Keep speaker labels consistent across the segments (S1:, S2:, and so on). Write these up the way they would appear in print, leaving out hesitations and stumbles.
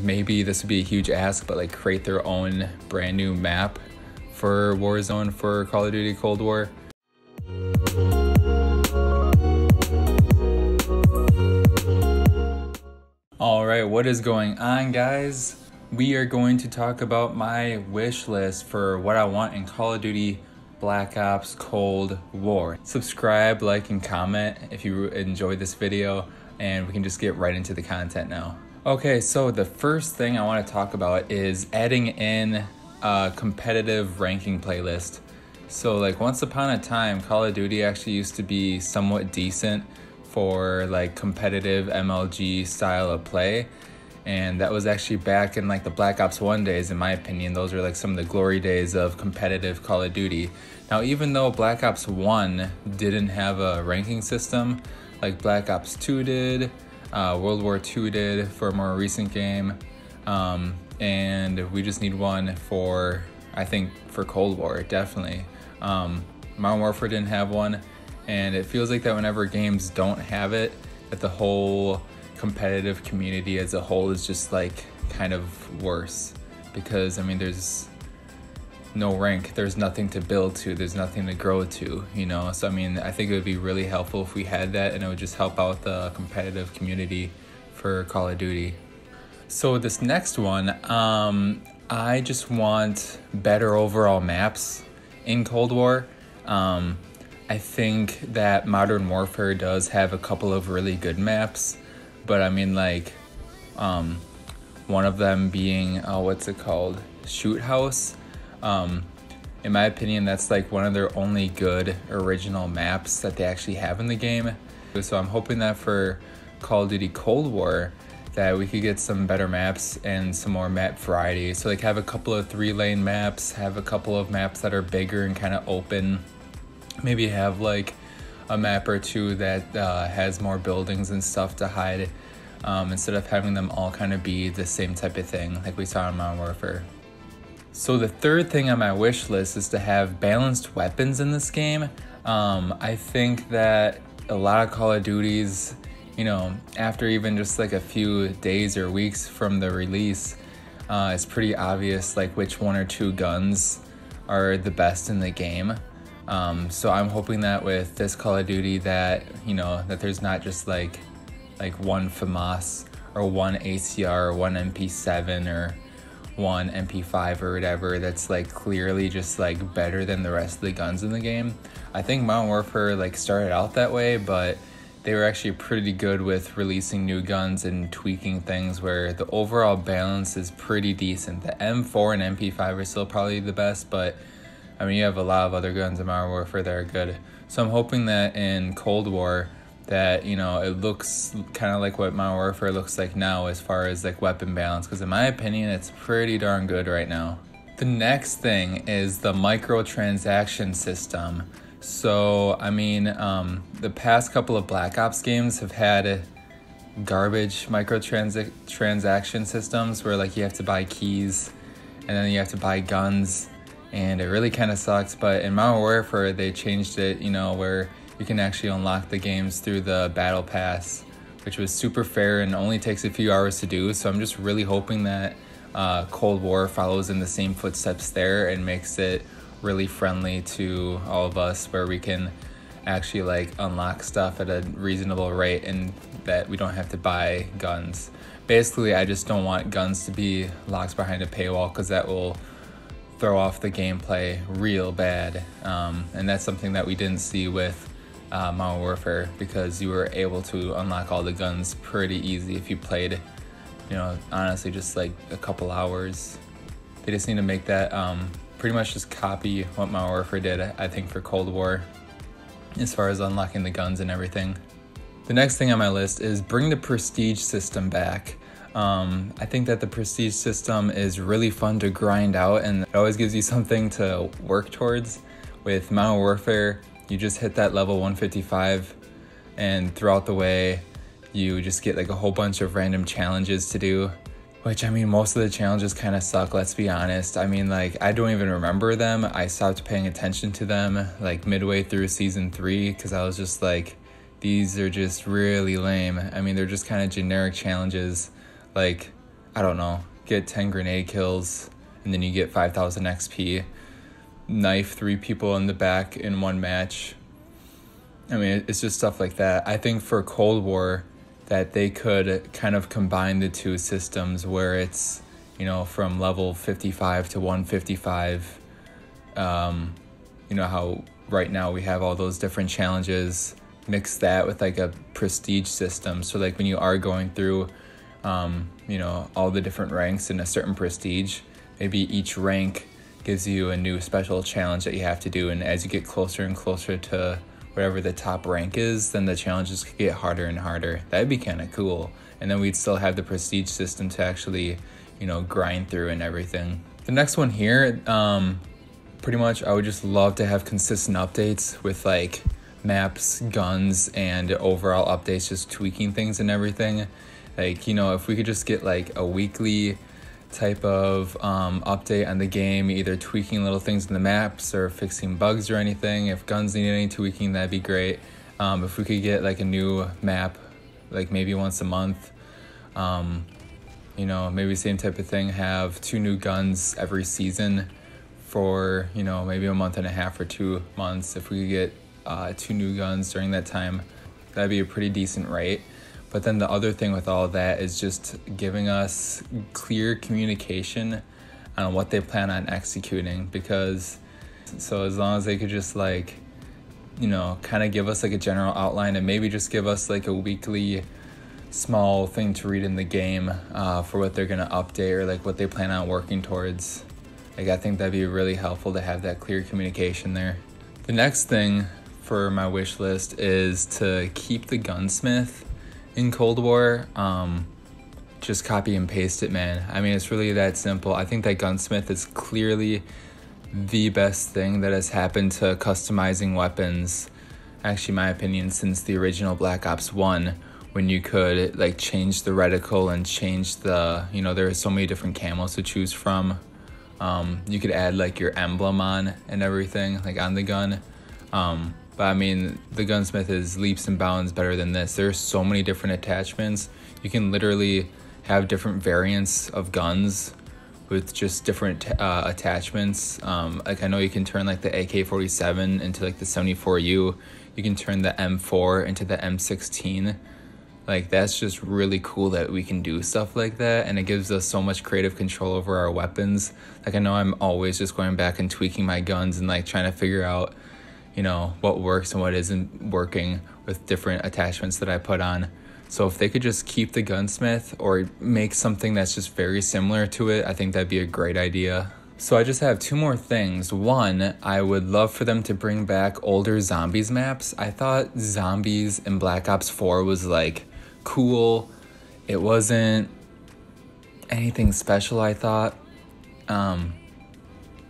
S1: Maybe this would be a huge ask, but like create their own brand new map for Warzone for Call of Duty Cold War. All right, what is going on, guys? We are going to talk about my wish list for what I want in Call of Duty Black Ops Cold War. Subscribe, like, and comment if you enjoyed this video, and we can just get right into the content now. Okay, so the first thing I want to talk about is adding in a competitive ranking playlist. So like once upon a time, Call of Duty actually used to be somewhat decent for like competitive MLG style of play. And that was actually back in like the Black Ops 1 days, in my opinion. Those are like some of the glory days of competitive Call of Duty. Now, even though Black Ops 1 didn't have a ranking system, like Black Ops 2 did, World War II did for a more recent game, and we just need one for, I think, for Cold War, definitely. Modern Warfare didn't have one, and it feels like that whenever games don't have it, that the whole competitive community as a whole is just like kind of worse, because I mean there's no rank, there's nothing to build to, there's nothing to grow to, you know. So I mean, I think it would be really helpful if we had that, and it would just help out the competitive community for Call of Duty. So this next one, I just want better overall maps in Cold War. I think that Modern Warfare does have a couple of really good maps, but I mean like one of them being what's it called, Shoot House. In my opinion, that's like one of their only good original maps that they actually have in the game. So I'm hoping that for Call of Duty Cold War that we could get some better maps and some more map variety. So like have a couple of 3-lane maps, have a couple of maps that are bigger and kind of open. Maybe have like a map or two that has more buildings and stuff to hide, instead of having them all kind of be the same type of thing like we saw in Modern Warfare. So the third thing on my wish list is to have balanced weapons in this game. I think that a lot of Call of Duties, you know, after even just like a few days or weeks from the release, it's pretty obvious like which one or two guns are the best in the game. So I'm hoping that with this Call of Duty that, you know, that there's not just like one FAMAS or one ACR or one MP7 or one MP5 or whatever that's like clearly just like better than the rest of the guns in the game. I think Modern Warfare like started out that way, but they were actually pretty good with releasing new guns and tweaking things where the overall balance is pretty decent. The M4 and MP5 are still probably the best, but I mean you have a lot of other guns in Modern Warfare that are good. So I'm hoping that in Cold War that, you know, it looks kind of like what Modern Warfare looks like now as far as like weapon balance, because in my opinion it's pretty darn good right now. The next thing is the microtransaction system. So I mean the past couple of Black Ops games have had garbage microtransaction systems where like you have to buy keys and then you have to buy guns, and it really kind of sucks. But in Modern Warfare they changed it, you know, where you can actually unlock the games through the battle pass, which was super fair and only takes a few hours to do. So I'm just really hoping that Cold War follows in the same footsteps there and makes it really friendly to all of us, where we can actually like unlock stuff at a reasonable rate and that we don't have to buy guns. Basically, I just don't want guns to be locked behind a paywall, because that will throw off the gameplay real bad. And that's something that we didn't see with Modern Warfare, because you were able to unlock all the guns pretty easy if you played, you know, honestly just like a couple hours. They just need to make that pretty much just copy what Modern Warfare did, I think, for Cold War as far as unlocking the guns and everything. The next thing on my list is bring the prestige system back. I think that the prestige system is really fun to grind out, and it always gives you something to work towards. With Modern Warfare, you just hit that level 155, and throughout the way you just get like a whole bunch of random challenges to do, which I mean most of the challenges kind of suck, let's be honest. I mean like I don't even remember them. I stopped paying attention to them like midway through season 3 because I was just like, these are just really lame. I mean they're just kind of generic challenges. Like I don't know, get 10 grenade kills, and then you get 5,000 XP, knife 3 people in the back in one match. I mean, it's just stuff like that. I think for Cold War that they could kind of combine the two systems where it's, you know, from level 55 to 155. You know how right now we have all those different challenges. Mix that with like a prestige system. So like when you are going through, you know, all the different ranks in a certain prestige, maybe each rank gives you a new special challenge that you have to do. And as you get closer and closer to whatever the top rank is, then the challenges could get harder and harder. That'd be kind of cool. And then we'd still have the prestige system to actually, you know, grind through and everything. The next one here, pretty much I would just love to have consistent updates with like maps, guns, and overall updates, just tweaking things and everything. Like, you know, if we could just get like a weekly type of update on the game, either tweaking little things in the maps or fixing bugs or anything. If guns need any tweaking, that'd be great. If we could get like a new map, like maybe once a month, you know, maybe same type of thing, have 2 new guns every season for, you know, maybe a month and a half or 2 months. If we could get 2 new guns during that time, that'd be a pretty decent rate. But then the other thing with all of that is just giving us clear communication on what they plan on executing, because so as long as they could just like, you know, kind of give us like a general outline and maybe just give us like a weekly small thing to read in the game for what they're going to update or like what they plan on working towards. Like, I think that'd be really helpful to have that clear communication there. The next thing for my wish list is to keep the gunsmith in Cold War. Just copy and paste it, man. I mean, it's really that simple. I think that gunsmith is clearly the best thing that has happened to customizing weapons, actually my opinion, since the original Black Ops 1, when you could like change the reticle and change the, you know, there are so many different camos to choose from. You could add like your emblem on and everything, like on the gun. But I mean, the gunsmith is leaps and bounds better than this. There's so many different attachments. You can literally have different variants of guns with just different attachments. Like I know you can turn like the AK-47 into like the 74U. You can turn the M4 into the M16. Like, that's just really cool that we can do stuff like that, and it gives us so much creative control over our weapons. Like, I know I'm always just going back and tweaking my guns and like trying to figure out, you know, what works and what isn't working with different attachments that I put on. So if they could just keep the gunsmith or make something that's just very similar to it, I think that'd be a great idea. So I just have 2 more things. One, I would love for them to bring back older zombies maps. I thought zombies in Black Ops 4 was like cool. It wasn't anything special, I thought.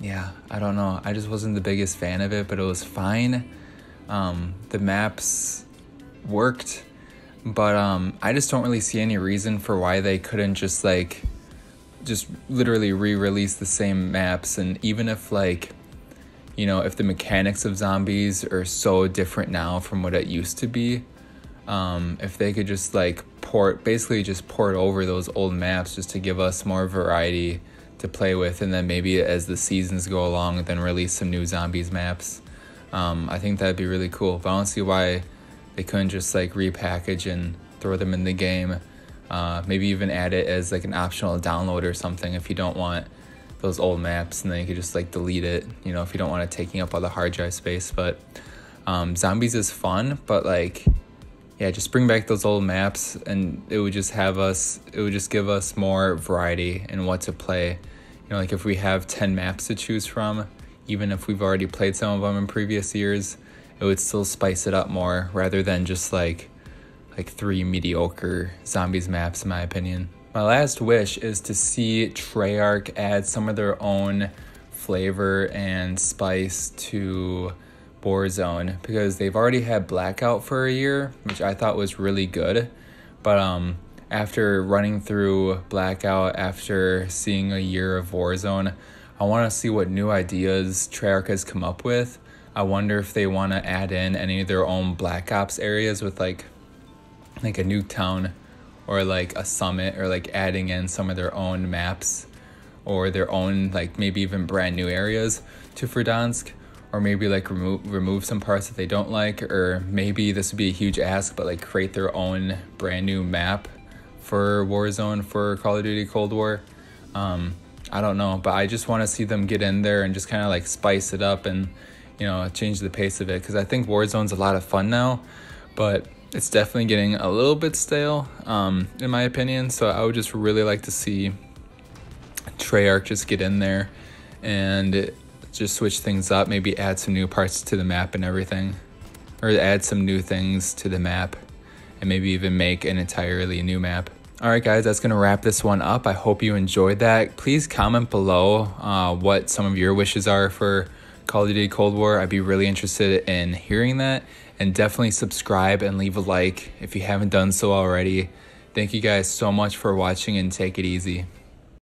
S1: Yeah, I don't know. I just wasn't the biggest fan of it, but it was fine. The maps worked, but I just don't really see any reason for why they couldn't just literally re-release the same maps. And even if like, you know, if the mechanics of zombies are so different now from what it used to be, if they could just like port over those old maps just to give us more variety to play with, and then maybe as the seasons go along, then release some new zombies maps. I think that'd be really cool. But I don't see why they couldn't just like repackage and throw them in the game. Maybe even add it as like an optional download or something if you don't want those old maps, and then you could just like delete it, you know, if you don't want it taking up all the hard drive space. But zombies is fun, but like, yeah, just bring back those old maps, and it would just give us more variety in what to play. You know, like if we have 10 maps to choose from, even if we've already played some of them in previous years, it would still spice it up more rather than just like 3 mediocre zombies maps, in my opinion. My last wish is to see Treyarch add some of their own flavor and spice to Warzone, because they've already had Blackout for a year, which I thought was really good. But after running through Blackout, after seeing a year of Warzone, I want to see what new ideas Treyarch has come up with. I wonder if they want to add in any of their own Black Ops areas with like a Nuketown or like a summit, or like adding in some of their own maps or their own like maybe even brand new areas to Verdansk, or maybe like remove some parts that they don't like, or maybe this would be a huge ask, but like create their own brand new map for Warzone for Call of Duty Cold War. I don't know, but I just want to see them get in there and just kind of like spice it up and, you know, change the pace of it, because I think Warzone's a lot of fun now, but it's definitely getting a little bit stale, in my opinion. So I would just really like to see Treyarch just get in there and just switch things up, maybe add some new parts to the map and everything, or add some new things to the map and maybe even make an entirely new map. All right, guys, that's going to wrap this one up. I hope you enjoyed that. Please comment below what some of your wishes are for Call of Duty Cold War. I'd be really interested in hearing that. And definitely subscribe and leave a like if you haven't done so already. Thank you guys so much for watching, and take it easy.